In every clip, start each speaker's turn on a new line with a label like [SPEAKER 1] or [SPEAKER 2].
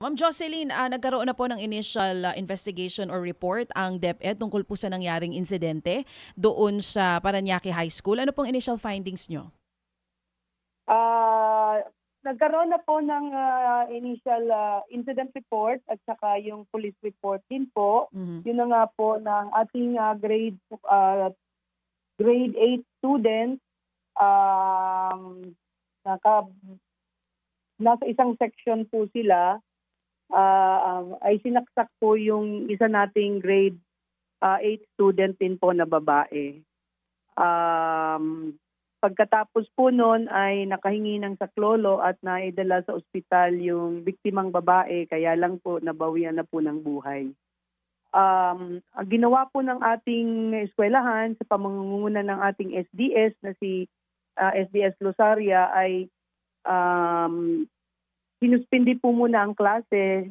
[SPEAKER 1] Ma'am Jocelyn, nagkaroon na po ng initial investigation or report ang DepEd tungkol po sa nangyaring insidente doon sa Parañaque High School. Ano pong initial findings nyo?
[SPEAKER 2] Ah, Nagkaroon na po ng initial incident report at saka yung police report din po.
[SPEAKER 1] Mhm.
[SPEAKER 2] Yun na nga po ng ating grade 8 students, um, naka, nasa isang section po sila, ay sinaksak po yung isa nating grade 8 student din po na babae. Um, Pagkatapos po noon ay nakahingi ng saklolo at naidala sa ospital yung biktimang babae, kaya lang po nabawian na po ng buhay. Ang ginawa po ng ating eskwelahan sa pamangunguna ng ating SDS na si SDS Losaria ay um, sinuspindi po muna ang klase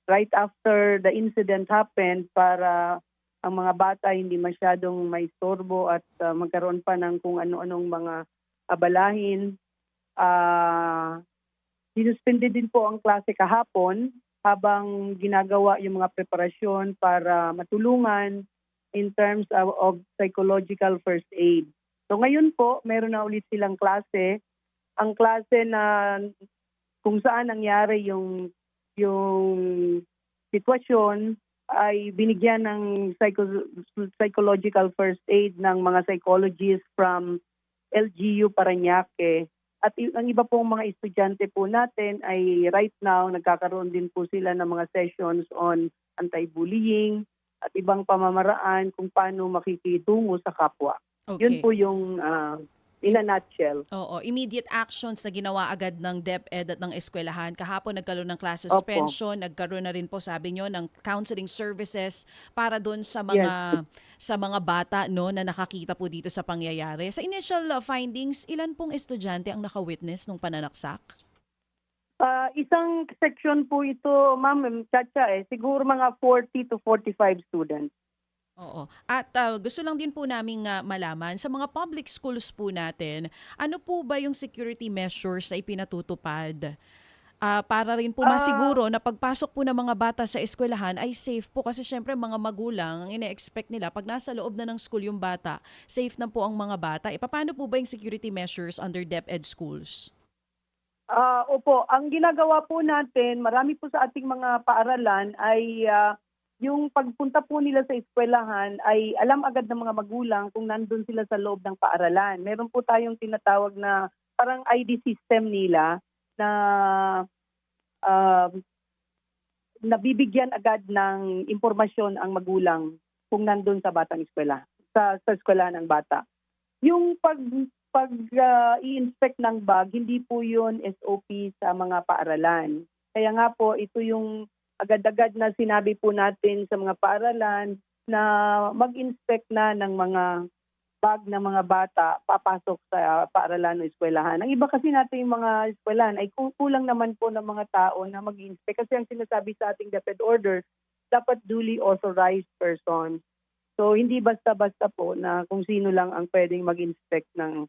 [SPEAKER 2] right after the incident happened para ang mga bata hindi masyadong maistorbo at magkaroon pa ng kung ano-anong mga abalahin. Sinuspindi din po ang klase kahapon habang ginagawa yung mga preparasyon para matulungan in terms of psychological first aid. So ngayon po, meron na ulit silang klase. Ang klase na kung saan nangyari yung sitwasyon ay binigyan ng psychological first aid ng mga psychologists from LGU Parañaque. At ang iba pong mga estudyante po natin ay right now nagkakaroon din po sila ng mga sessions on anti-bullying at ibang pamamaraan kung paano makikitungo sa kapwa. Yun
[SPEAKER 1] Okay.
[SPEAKER 2] po yung in a nutshell.
[SPEAKER 1] Oo, immediate actions na ginawa agad ng DepEd at ng eskwelahan. Kahapon nagkaroon ng class
[SPEAKER 2] Opo.
[SPEAKER 1] suspension, nagkaroon na rin po sabi nyo ng counseling services para doon
[SPEAKER 2] Yes.
[SPEAKER 1] sa mga bata no na nakakita po dito sa pangyayari. Sa initial findings, ilan pong estudyante ang naka-witness nung pananaksak?
[SPEAKER 2] Isang section po ito, Ma'am Chacha, siguro mga 40 to 45 students.
[SPEAKER 1] Oo. At gusto lang din po naming malaman, sa mga public schools po natin, ano po ba yung security measures na ipinatutupad? Para rin po
[SPEAKER 2] Ah,
[SPEAKER 1] masiguro na pagpasok po ng mga bata sa eskwelahan ay safe po kasi syempre mga magulang, ang ine-expect nila pag nasa loob na ng school yung bata, safe na po ang mga bata. E paano po ba yung security measures under DepEd schools?
[SPEAKER 2] Opo, ang ginagawa po natin, marami po sa ating mga paaralan ay yung pagpunta po nila sa eskwelahan ay alam agad ng mga magulang kung nandun sila sa loob ng paaralan. Meron po tayong tinatawag na parang ID system nila na ah, nabibigyan agad ng impormasyon ang magulang kung nandun sa batang eskwela, sa eskwelahan ng bata. Yung i-inspect ng bag, hindi po yun SOP sa mga paaralan. Kaya nga po, ito yung agad-agad na sinabi po natin sa mga paaralan na mag-inspect na ng mga bag ng mga bata papasok sa paaralan o eskwelahan. Ang iba kasi natin yung mga eskwelahan ay kulang naman po ng mga tao na mag-inspect kasi ang sinasabi sa ating DepEd order, dapat duly authorized person. So hindi basta-basta po na kung sino lang ang pwedeng mag-inspect ng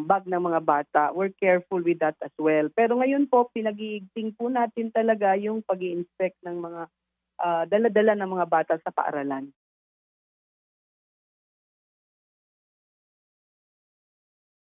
[SPEAKER 2] bag ng mga bata. We're careful with that as well. Pero ngayon po, pinag-iigting po natin talaga yung pag-i-inspect ng mga dala-dala ng mga bata sa paaralan.